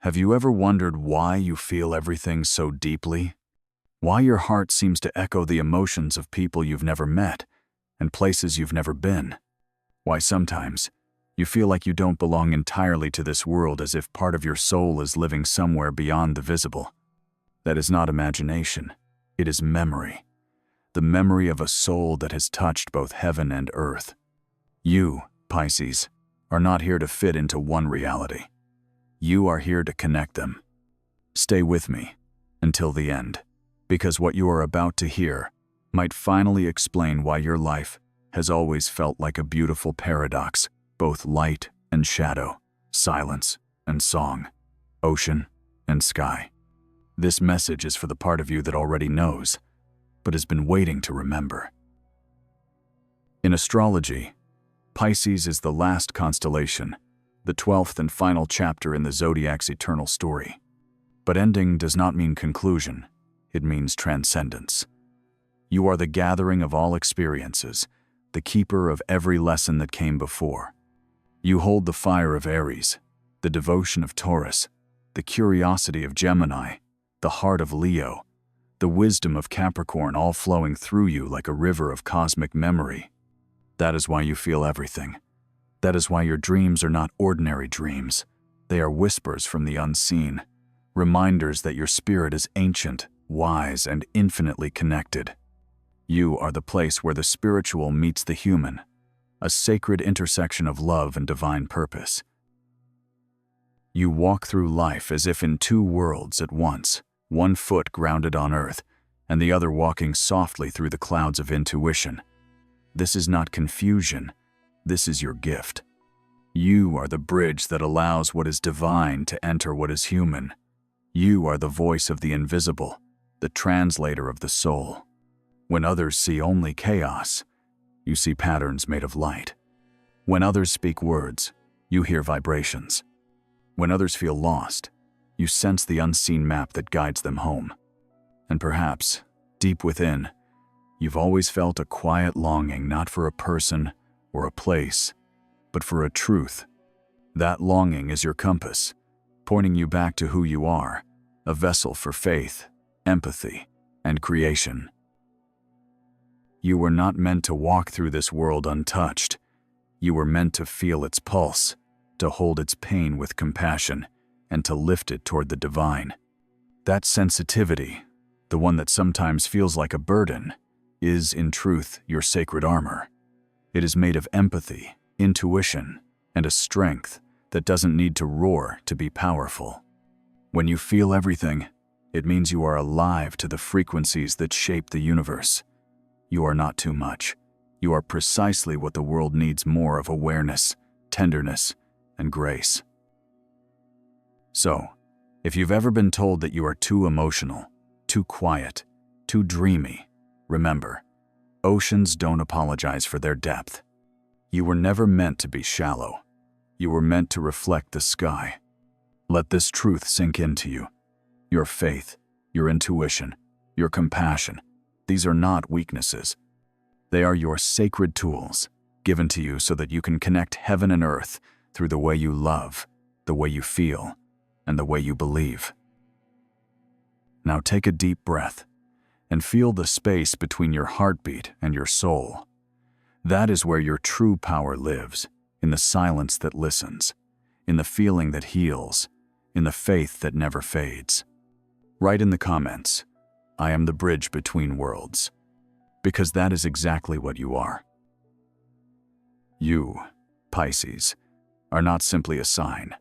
Have you ever wondered why you feel everything so deeply? Why your heart seems to echo the emotions of people you've never met and places you've never been? Why sometimes you feel like you don't belong entirely to this world, as if part of your soul is living somewhere beyond the visible? That is not imagination. It is memory. The memory of a soul that has touched both heaven and earth. You, Pisces, are not here to fit into one reality. You are here to connect them. Stay with me until the end, because what you are about to hear might finally explain why your life has always felt like a beautiful paradox, both light and shadow, silence and song, ocean and sky. This message is for the part of you that already knows, but has been waiting to remember. In astrology, Pisces is the last constellation, the 12th and final chapter in the Zodiac's eternal story. But ending does not mean conclusion, it means transcendence. You are the gathering of all experiences, the keeper of every lesson that came before. You hold the fire of Aries, the devotion of Taurus, the curiosity of Gemini, the heart of Leo, the wisdom of Capricorn, all flowing through you like a river of cosmic memory. That is why you feel everything. That is why your dreams are not ordinary dreams. They are whispers from the unseen, reminders that your spirit is ancient, wise, and infinitely connected. You are the place where the spiritual meets the human, a sacred intersection of love and divine purpose. You walk through life as if in two worlds at once, one foot grounded on earth, and the other walking softly through the clouds of intuition. This is not confusion. This is your gift. You are the bridge that allows what is divine to enter what is human. You are the voice of the invisible, the translator of the soul. When others see only chaos, you see patterns made of light. When others speak words, you hear vibrations. When others feel lost, you sense the unseen map that guides them home. And perhaps, deep within, you've always felt a quiet longing not for a person or a place, but for a truth. That longing is your compass, pointing you back to who you are, a vessel for faith, empathy, and creation. You were not meant to walk through this world untouched. You were meant to feel its pulse, to hold its pain with compassion, and to lift it toward the divine. That sensitivity, the one that sometimes feels like a burden, is, in truth, your sacred armor. It is made of empathy, intuition, and a strength that doesn't need to roar to be powerful. When you feel everything, it means you are alive to the frequencies that shape the universe. You are not too much. You are precisely what the world needs more of: awareness, tenderness, and grace. So, if you've ever been told that you are too emotional, too quiet, too dreamy, remember, oceans don't apologize for their depth. You were never meant to be shallow. You were meant to reflect the sky. Let this truth sink into you. Your faith, your intuition, your compassion, these are not weaknesses. They are your sacred tools, given to you so that you can connect heaven and earth through the way you love, the way you feel, and the way you believe. Now take a deep breath and feel the space between your heartbeat and your soul. That is where your true power lives, in the silence that listens, in the feeling that heals, in the faith that never fades. Write in the comments, "I am the bridge between worlds," because that is exactly what you are. You, Pisces, are not simply a sign.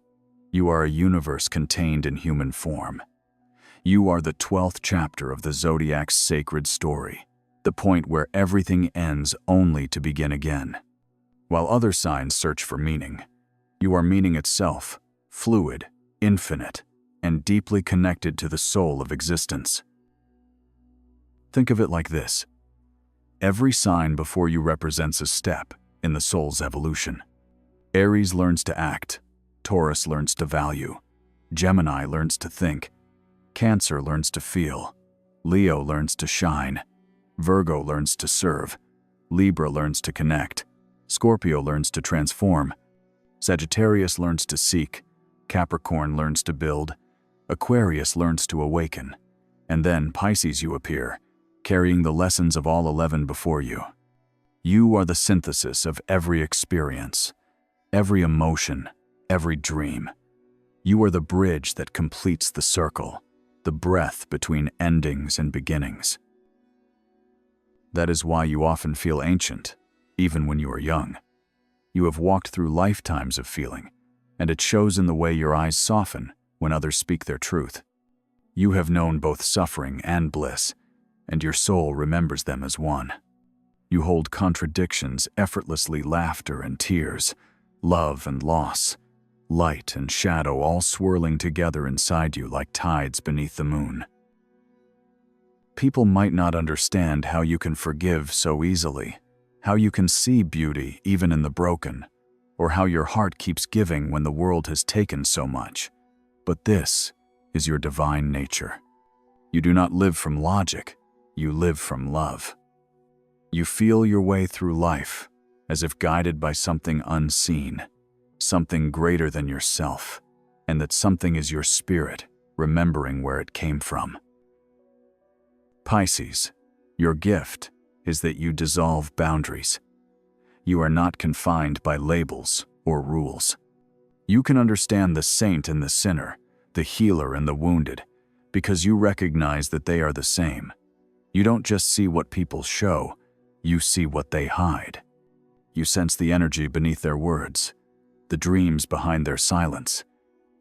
You are a universe contained in human form. You are the 12th chapter of the Zodiac's sacred story, the point where everything ends only to begin again. While other signs search for meaning, you are meaning itself, fluid, infinite, and deeply connected to the soul of existence. Think of it like this. Every sign before you represents a step in the soul's evolution. Aries learns to act, Taurus learns to value, Gemini learns to think, Cancer learns to feel, Leo learns to shine, Virgo learns to serve, Libra learns to connect, Scorpio learns to transform, Sagittarius learns to seek, Capricorn learns to build, Aquarius learns to awaken, and then Pisces you appear, carrying the lessons of all 11 before you. You are the synthesis of every experience, every emotion, every dream. You are the bridge that completes the circle, the breath between endings and beginnings. That is why you often feel ancient, even when you are young. You have walked through lifetimes of feeling, and it shows in the way your eyes soften when others speak their truth. You have known both suffering and bliss, and your soul remembers them as one. You hold contradictions effortlessly, laughter and tears, love and loss, light and shadow all swirling together inside you like tides beneath the moon. People might not understand how you can forgive so easily, how you can see beauty even in the broken, or how your heart keeps giving when the world has taken so much. But this is your divine nature. You do not live from logic, you live from love. You feel your way through life as if guided by something unseen, something greater than yourself, and that something is your spirit remembering where it came from. Pisces, your gift is that you dissolve boundaries. You are not confined by labels or rules. You can understand the saint and the sinner, the healer and the wounded, because you recognize that they are the same. You don't just see what people show, you see what they hide. You sense the energy beneath their words, the dreams behind their silence.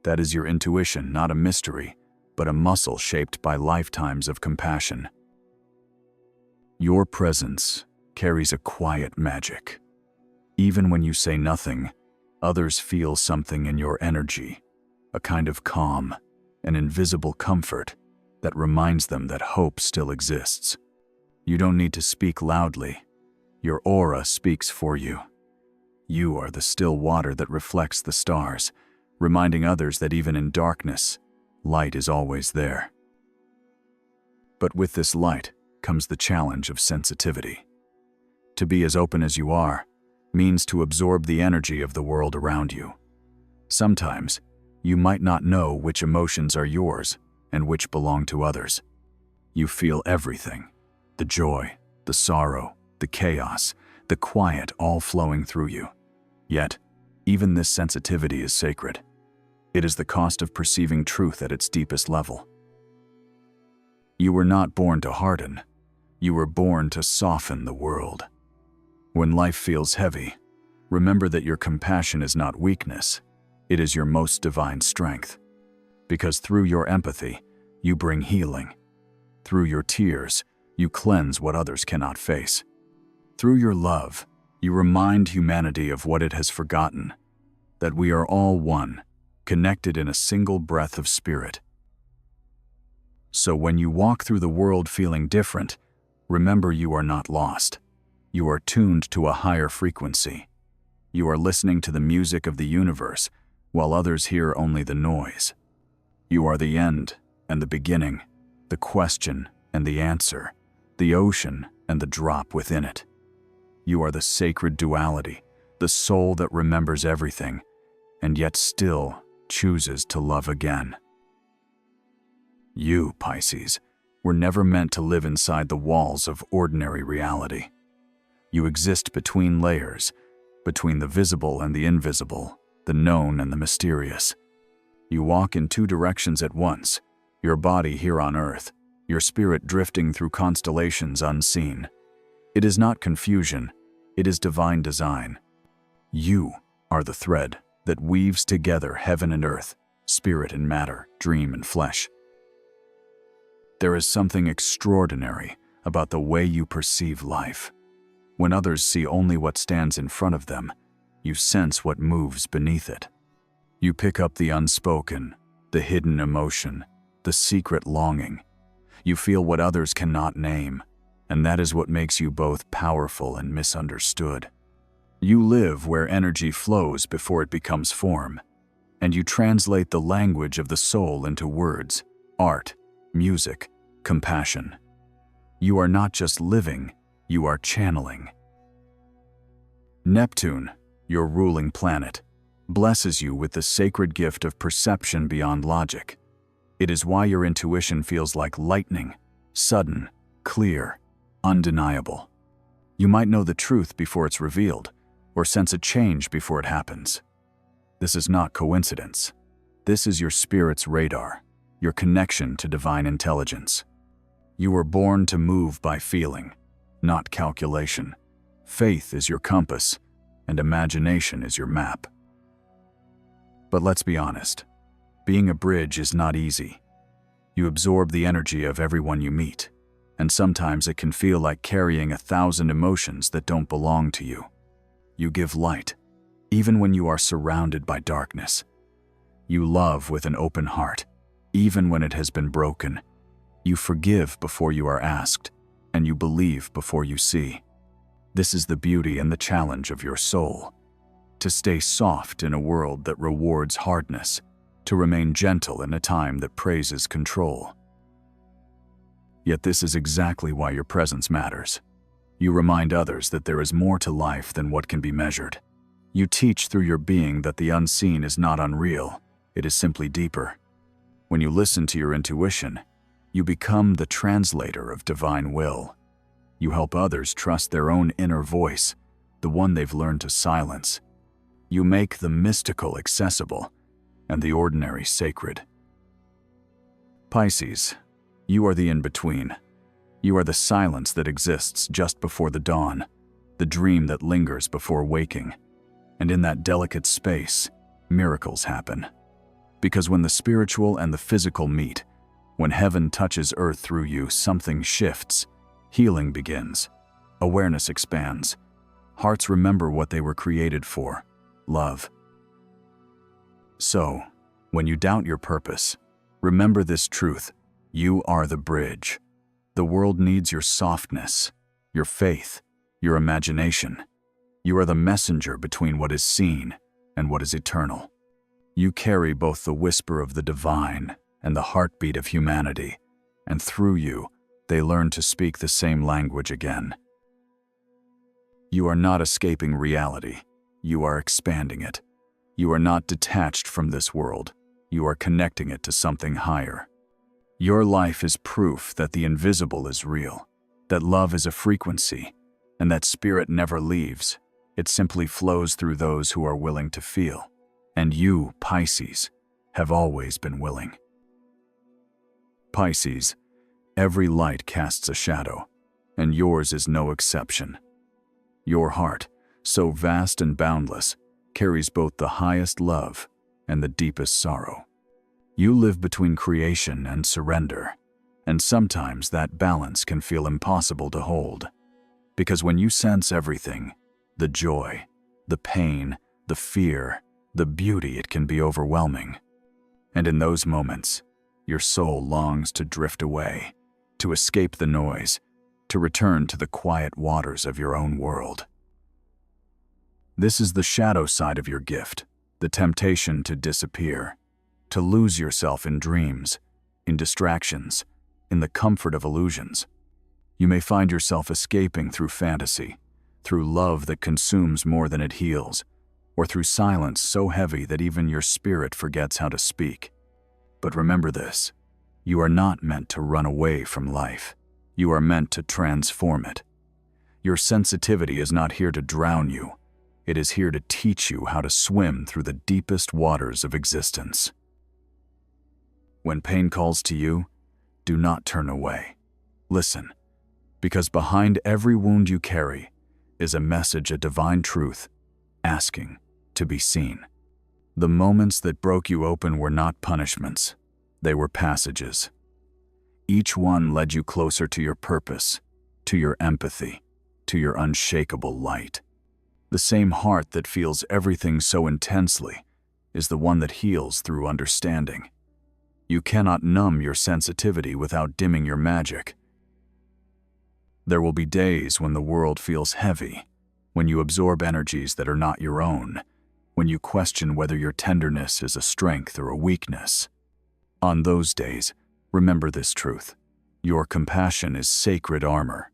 That is your intuition, not a mystery, but a muscle shaped by lifetimes of compassion. Your presence carries a quiet magic. Even when you say nothing, others feel something in your energy, a kind of calm, an invisible comfort that reminds them that hope still exists. You don't need to speak loudly. Your aura speaks for you. You are the still water that reflects the stars, reminding others that even in darkness, light is always there. But with this light comes the challenge of sensitivity. To be as open as you are means to absorb the energy of the world around you. Sometimes, you might not know which emotions are yours and which belong to others. You feel everything, the joy, the sorrow, the chaos, the quiet all flowing through you. Yet, even this sensitivity is sacred. It is the cost of perceiving truth at its deepest level. You were not born to harden. You were born to soften the world. When life feels heavy, remember that your compassion is not weakness. It is your most divine strength. Because through your empathy, you bring healing. Through your tears, you cleanse what others cannot face. Through your love, you remind humanity of what it has forgotten, that we are all one, connected in a single breath of spirit. So when you walk through the world feeling different, remember you are not lost. You are tuned to a higher frequency. You are listening to the music of the universe, while others hear only the noise. You are the end and the beginning, the question and the answer, the ocean and the drop within it. You are the sacred duality, the soul that remembers everything, and yet still chooses to love again. You, Pisces, were never meant to live inside the walls of ordinary reality. You exist between layers, between the visible and the invisible, the known and the mysterious. You walk in two directions at once, your body here on Earth, your spirit drifting through constellations unseen. It is not confusion, it is divine design. You are the thread that weaves together heaven and earth, spirit and matter, dream and flesh. There is something extraordinary about the way you perceive life. When others see only what stands in front of them, you sense what moves beneath it. You pick up the unspoken, the hidden emotion, the secret longing. You feel what others cannot name, and that is what makes you both powerful and misunderstood. You live where energy flows before it becomes form, and you translate the language of the soul into words, art, music, compassion. You are not just living, you are channeling. Neptune, your ruling planet, blesses you with the sacred gift of perception beyond logic. It is why your intuition feels like lightning, sudden, clear, undeniable. You might know the truth before it's revealed, or sense a change before it happens. This is not coincidence. This is your spirit's radar, your connection to divine intelligence. You were born to move by feeling, not calculation. Faith is your compass, and imagination is your map. But let's be honest, being a bridge is not easy. You absorb the energy of everyone you meet, and sometimes it can feel like carrying 1,000 emotions that don't belong to you. You give light, even when you are surrounded by darkness. You love with an open heart, even when it has been broken. You forgive before you are asked, and you believe before you see. This is the beauty and the challenge of your soul. To stay soft in a world that rewards hardness, to remain gentle in a time that praises control. Yet this is exactly why your presence matters. You remind others that there is more to life than what can be measured. You teach through your being that the unseen is not unreal, it is simply deeper. When you listen to your intuition, you become the translator of divine will. You help others trust their own inner voice, the one they've learned to silence. You make the mystical accessible and the ordinary sacred. Pisces, you are the in-between. You are the silence that exists just before the dawn, the dream that lingers before waking. And in that delicate space, miracles happen. Because when the spiritual and the physical meet, when heaven touches earth through you, something shifts. Healing begins. Awareness expands. Hearts remember what they were created for: love. So, when you doubt your purpose, remember this truth: you are the bridge. The world needs your softness, your faith, your imagination. You are the messenger between what is seen and what is eternal. You carry both the whisper of the divine and the heartbeat of humanity, and through you, they learn to speak the same language again. You are not escaping reality. You are expanding it. You are not detached from this world. You are connecting it to something higher. Your life is proof that the invisible is real, that love is a frequency, and that spirit never leaves. It simply flows through those who are willing to feel. And you, Pisces, have always been willing. Pisces, every light casts a shadow, and yours is no exception. Your heart, so vast and boundless, carries both the highest love and the deepest sorrow. You live between creation and surrender, and sometimes that balance can feel impossible to hold. Because when you sense everything, the joy, the pain, the fear, the beauty, it can be overwhelming. And in those moments, your soul longs to drift away, to escape the noise, to return to the quiet waters of your own world. This is the shadow side of your gift, the temptation to disappear, to lose yourself in dreams, in distractions, in the comfort of illusions. You may find yourself escaping through fantasy, through love that consumes more than it heals, or through silence so heavy that even your spirit forgets how to speak. But remember this: you are not meant to run away from life. You are meant to transform it. Your sensitivity is not here to drown you. It is here to teach you how to swim through the deepest waters of existence. When pain calls to you, do not turn away. Listen, because behind every wound you carry is a message, a divine truth, asking to be seen. The moments that broke you open were not punishments. They were passages. Each one led you closer to your purpose, to your empathy, to your unshakable light. The same heart that feels everything so intensely is the one that heals through understanding. You cannot numb your sensitivity without dimming your magic. There will be days when the world feels heavy, when you absorb energies that are not your own, when you question whether your tenderness is a strength or a weakness. On those days, remember this truth: your compassion is sacred armor.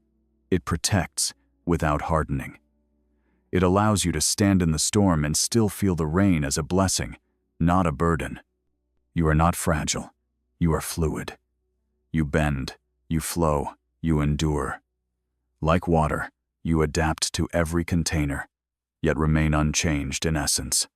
It protects without hardening. It allows you to stand in the storm and still feel the rain as a blessing, not a burden. You are not fragile. You are fluid. You bend, you flow, you endure. Like water, you adapt to every container, yet remain unchanged in essence.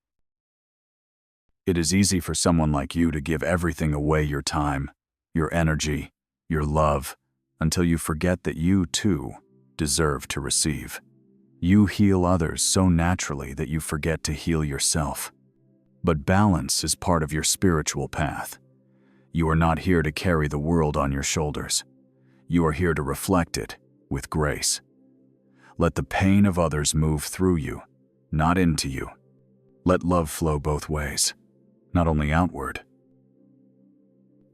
It is easy for someone like you to give everything away: your time, your energy, your love, until you forget that you, too, deserve to receive. You heal others so naturally that you forget to heal yourself. But balance is part of your spiritual path. You are not here to carry the world on your shoulders. You are here to reflect it with grace. Let the pain of others move through you, not into you. Let love flow both ways, not only outward.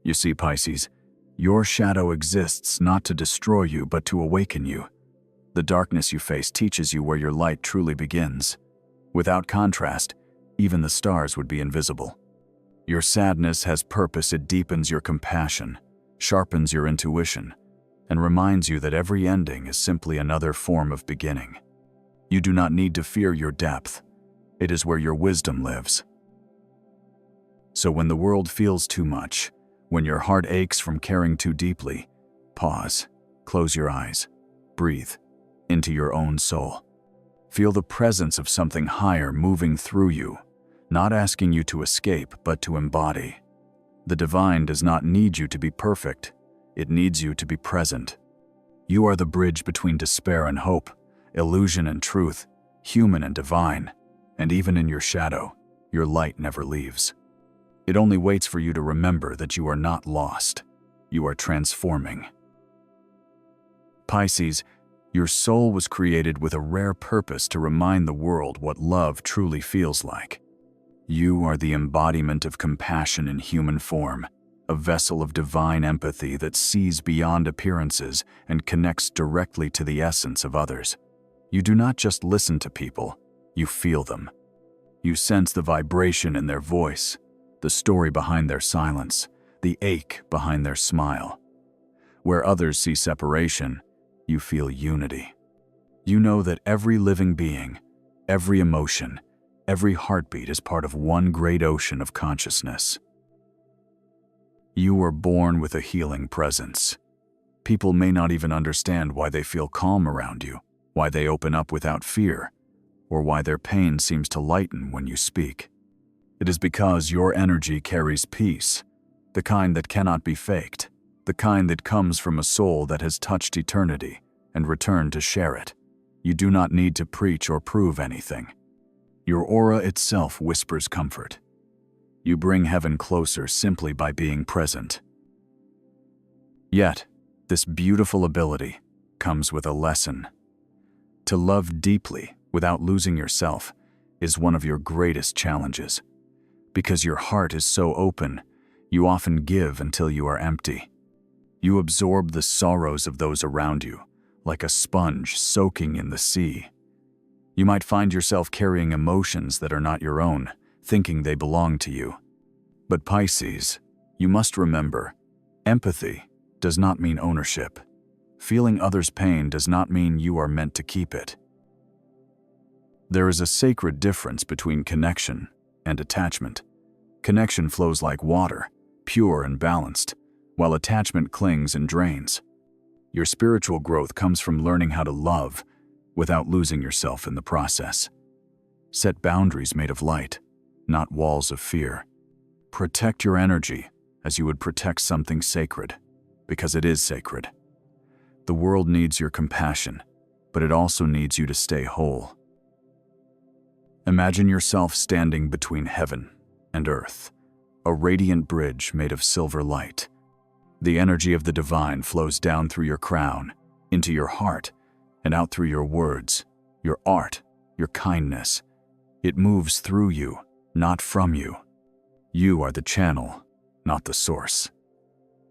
You see, Pisces, your shadow exists not to destroy you, but to awaken you. The darkness you face teaches you where your light truly begins. Without contrast, even the stars would be invisible. Your sadness has purpose. It deepens your compassion, sharpens your intuition, and reminds you that every ending is simply another form of beginning. You do not need to fear your depth. It is where your wisdom lives. So when the world feels too much, when your heart aches from caring too deeply, pause, close your eyes, breathe into your own soul. Feel the presence of something higher moving through you, not asking you to escape, but to embody. The divine does not need you to be perfect. It needs you to be present. You are the bridge between despair and hope, illusion and truth, human and divine, and even in your shadow, your light never leaves. It only waits for you to remember that you are not lost. You are transforming. Pisces, your soul was created with a rare purpose to remind the world what love truly feels like. You are the embodiment of compassion in human form, a vessel of divine empathy that sees beyond appearances and connects directly to the essence of others. You do not just listen to people, you feel them. You sense the vibration in their voice, the story behind their silence, the ache behind their smile. Where others see separation, you feel unity. You know that every living being, every emotion, every heartbeat is part of one great ocean of consciousness. You were born with a healing presence. People may not even understand why they feel calm around you, why they open up without fear, or why their pain seems to lighten when you speak. It is because your energy carries peace, the kind that cannot be faked, the kind that comes from a soul that has touched eternity and returned to share it. You do not need to preach or prove anything. Your aura itself whispers comfort. You bring heaven closer simply by being present. Yet, this beautiful ability comes with a lesson. To love deeply without losing yourself is one of your greatest challenges. Because your heart is so open, you often give until you are empty. You absorb the sorrows of those around you, like a sponge soaking in the sea. You might find yourself carrying emotions that are not your own, thinking they belong to you. But Pisces, you must remember, empathy does not mean ownership. Feeling others' pain does not mean you are meant to keep it. There is a sacred difference between connection and attachment. Connection flows like water, pure and balanced, while attachment clings and drains. Your spiritual growth comes from learning how to love without losing yourself in the process. Set boundaries made of light, not walls of fear. Protect your energy as you would protect something sacred, because it is sacred. The world needs your compassion, but it also needs you to stay whole. Imagine yourself standing between heaven and earth, a radiant bridge made of silver light. The energy of the divine flows down through your crown, into your heart, and out through your words, your art, your kindness. It moves through you, not from you. You are the channel, not the source.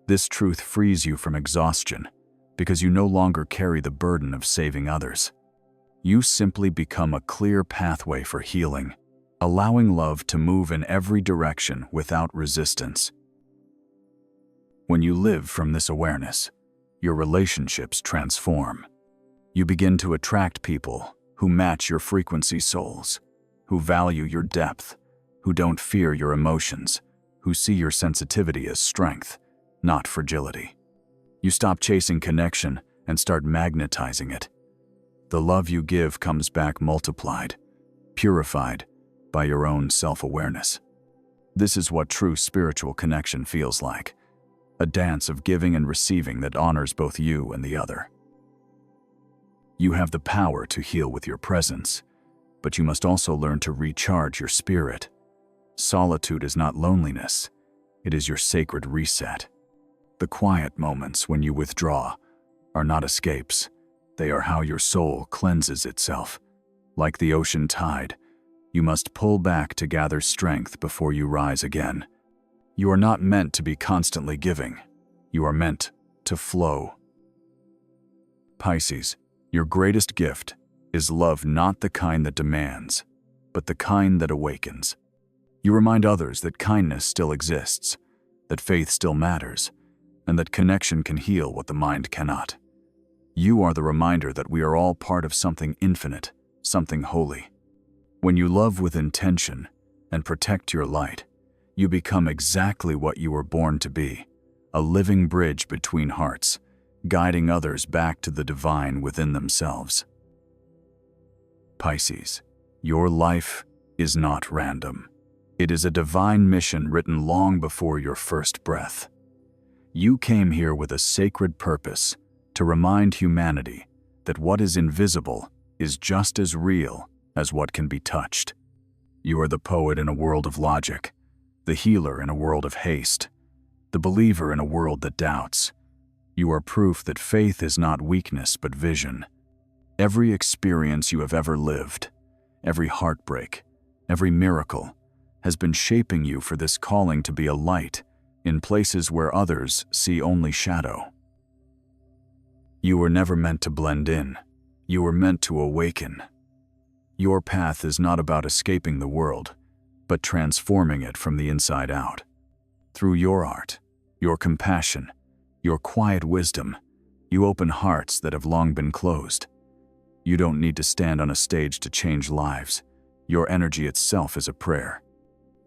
This truth frees you from exhaustion, because you no longer carry the burden of saving others. You simply become a clear pathway for healing, allowing love to move in every direction without resistance. When you live from this awareness, your relationships transform. You begin to attract people who match your frequency souls, who value your depth, who don't fear your emotions, who see your sensitivity as strength, not fragility. You stop chasing connection and start magnetizing it. The love you give comes back multiplied, purified by your own self-awareness. This is what true spiritual connection feels like, a dance of giving and receiving that honors both you and the other. You have the power to heal with your presence, but you must also learn to recharge your spirit. Solitude is not loneliness, it is your sacred reset. The quiet moments when you withdraw are not escapes, they are how your soul cleanses itself. Like the ocean tide, you must pull back to gather strength before you rise again. You are not meant to be constantly giving, you are meant to flow. Pisces, your greatest gift is love, not the kind that demands, but the kind that awakens. You remind others that kindness still exists, that faith still matters, and that connection can heal what the mind cannot. You are the reminder that we are all part of something infinite, something holy. When you love with intention and protect your light, you become exactly what you were born to be, a living bridge between hearts, guiding others back to the divine within themselves. Pisces, your life is not random. It is a divine mission written long before your first breath. You came here with a sacred purpose to remind humanity that what is invisible is just as real as what can be touched. You are the poet in a world of logic, the healer in a world of haste, the believer in a world that doubts. You are proof that faith is not weakness but vision. Every experience you have ever lived, every heartbreak, every miracle, has been shaping you for this calling to be a light in places where others see only shadow. You were never meant to blend in. You were meant to awaken. Your path is not about escaping the world, but transforming it from the inside out. Through your art, your compassion, your quiet wisdom, you open hearts that have long been closed. You don't need to stand on a stage to change lives. Your energy itself is a prayer.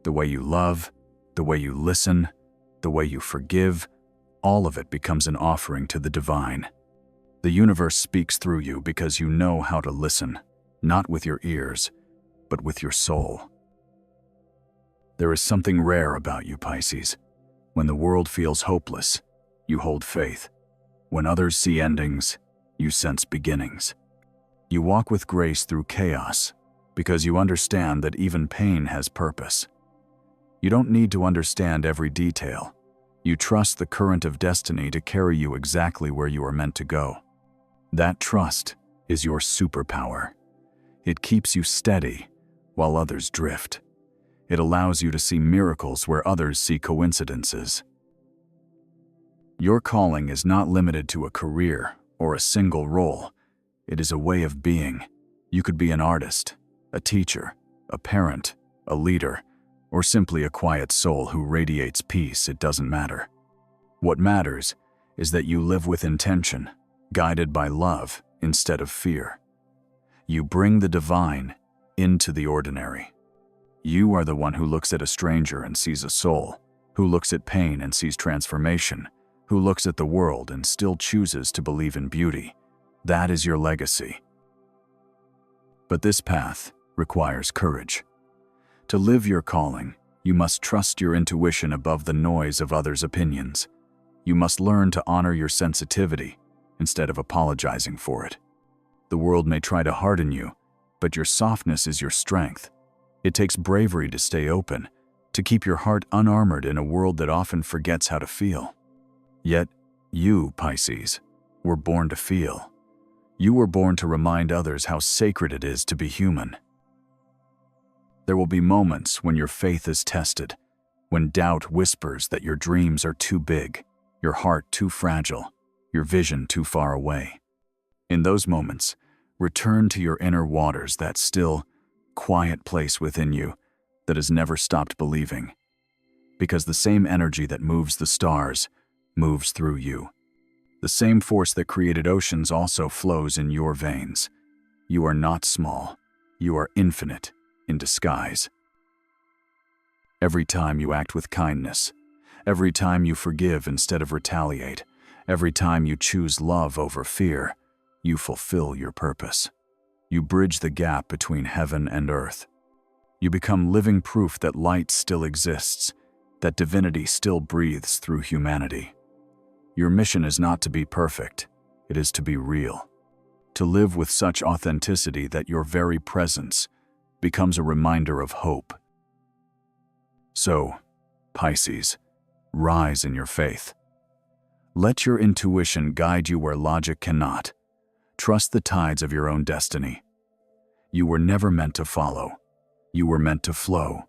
The way you love, the way you listen, the way you forgive, all of it becomes an offering to the divine. The universe speaks through you because you know how to listen, not with your ears, but with your soul. There is something rare about you, Pisces. When the world feels hopeless, you hold faith. When others see endings, you sense beginnings. You walk with grace through chaos because you understand that even pain has purpose. You don't need to understand every detail. You trust the current of destiny to carry you exactly where you are meant to go. That trust is your superpower. It keeps you steady while others drift. It allows you to see miracles where others see coincidences. Your calling is not limited to a career or a single role. It is a way of being. You could be an artist, a teacher, a parent, a leader, or simply a quiet soul who radiates peace. It doesn't matter. What matters is that you live with intention, guided by love instead of fear. You bring the divine into the ordinary. You are the one who looks at a stranger and sees a soul, who looks at pain and sees transformation, who looks at the world and still chooses to believe in beauty. That is your legacy. But this path requires courage. To live your calling, you must trust your intuition above the noise of others' opinions. You must learn to honor your sensitivity instead of apologizing for it. The world may try to harden you, but your softness is your strength. It takes bravery to stay open, to keep your heart unarmored in a world that often forgets how to feel. Yet, you, Pisces, were born to feel. You were born to remind others how sacred it is to be human. There will be moments when your faith is tested, when doubt whispers that your dreams are too big, your heart too fragile, your vision too far away. In those moments, return to your inner waters, that still, quiet place within you that has never stopped believing. Because the same energy that moves the stars moves through you. The same force that created oceans also flows in your veins. You are not small. You are infinite in disguise. Every time you act with kindness, every time you forgive instead of retaliate, every time you choose love over fear, you fulfill your purpose. You bridge the gap between heaven and earth. You become living proof that light still exists, that divinity still breathes through humanity. Your mission is not to be perfect, it is to be real. To live with such authenticity that your very presence becomes a reminder of hope. So, Pisces, rise in your faith. Let your intuition guide you where logic cannot. Trust the tides of your own destiny. You were never meant to follow. You were meant to flow,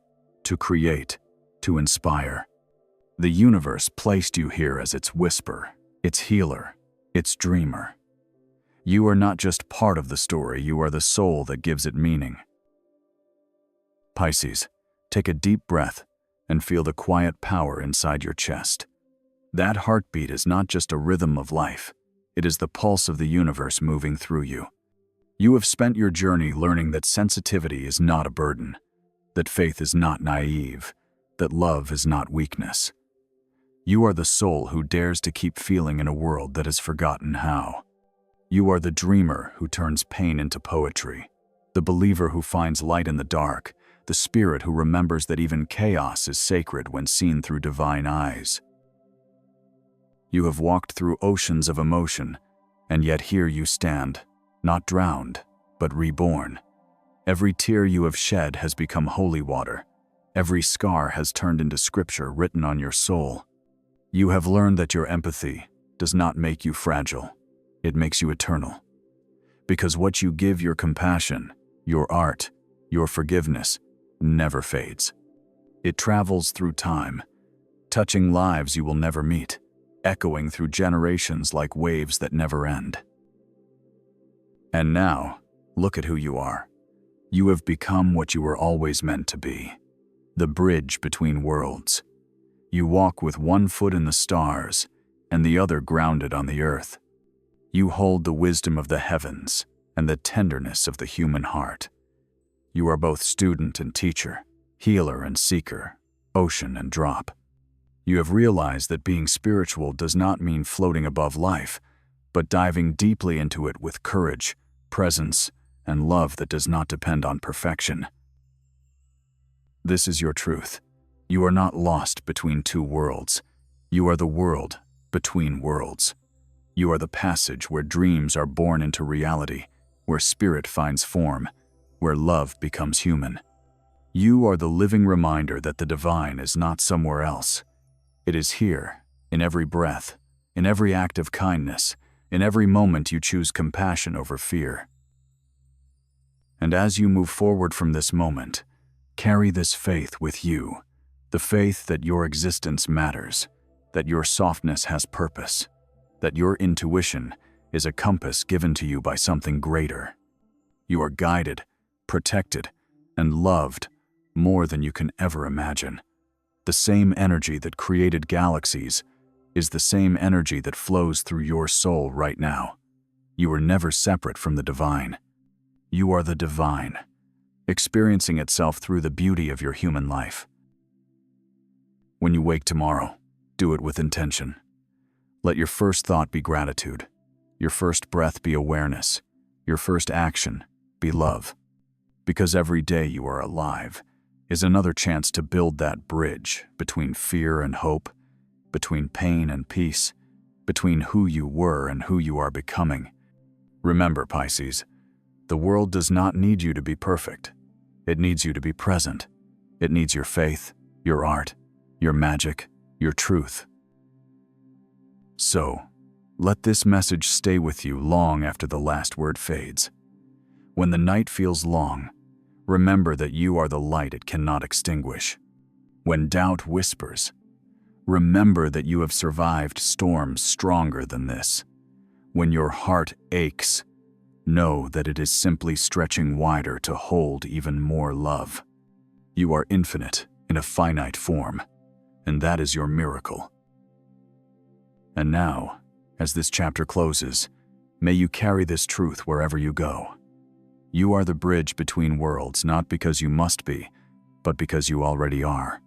to create, to inspire. The universe placed you here as its whisper, its healer, its dreamer. You are not just part of the story, you are the soul that gives it meaning. Pisces, take a deep breath and feel the quiet power inside your chest. That heartbeat is not just a rhythm of life, it is the pulse of the universe moving through you. You have spent your journey learning that sensitivity is not a burden, that faith is not naive, that love is not weakness. You are the soul who dares to keep feeling in a world that has forgotten how. You are the dreamer who turns pain into poetry, the believer who finds light in the dark, the spirit who remembers that even chaos is sacred when seen through divine eyes. You have walked through oceans of emotion, and yet here you stand, not drowned, but reborn. Every tear you have shed has become holy water. Every scar has turned into scripture written on your soul. You have learned that your empathy does not make you fragile, it makes you eternal. Because what you give, your compassion, your art, your forgiveness, never fades. It travels through time, touching lives you will never meet, echoing through generations like waves that never end. And now, look at who you are. You have become what you were always meant to be, the bridge between worlds. You walk with one foot in the stars and the other grounded on the earth. You hold the wisdom of the heavens and the tenderness of the human heart. You are both student and teacher, healer and seeker, ocean and drop. You have realized that being spiritual does not mean floating above life, but diving deeply into it with courage, presence, and love that does not depend on perfection. This is your truth. You are not lost between two worlds. You are the world between worlds. You are the passage where dreams are born into reality, where spirit finds form, where love becomes human. You are the living reminder that the divine is not somewhere else. It is here, in every breath, in every act of kindness, in every moment you choose compassion over fear. And as you move forward from this moment, carry this faith with you, the faith that your existence matters, that your softness has purpose, that your intuition is a compass given to you by something greater. You are guided, protected, and loved more than you can ever imagine. The same energy that created galaxies is the same energy that flows through your soul right now. You are never separate from the divine. You are the divine, experiencing itself through the beauty of your human life. When you wake tomorrow, do it with intention. Let your first thought be gratitude, your first breath be awareness, your first action be love. Because every day you are alive is another chance to build that bridge between fear and hope, between pain and peace, between who you were and who you are becoming. Remember, Pisces, the world does not need you to be perfect. It needs you to be present. It needs your faith, your art, your magic, your truth. So, let this message stay with you long after the last word fades. When the night feels long, remember that you are the light it cannot extinguish. When doubt whispers, remember that you have survived storms stronger than this. When your heart aches, know that it is simply stretching wider to hold even more love. You are infinite in a finite form, and that is your miracle. And now, as this chapter closes, may you carry this truth wherever you go. You are the bridge between worlds, not because you must be, but because you already are.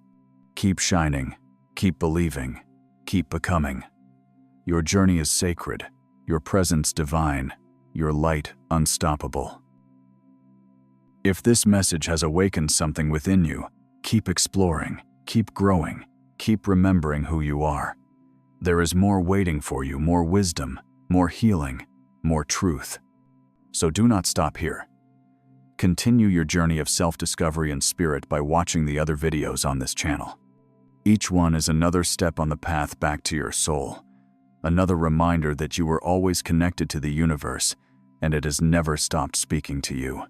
Keep shining, keep believing, keep becoming. Your journey is sacred, your presence divine, your light unstoppable. If this message has awakened something within you, keep exploring, keep growing, keep remembering who you are. There is more waiting for you, more wisdom, more healing, more truth. So do not stop here. Continue your journey of self-discovery and spirit by watching the other videos on this channel. Each one is another step on the path back to your soul, another reminder that you are always connected to the universe and it has never stopped speaking to you.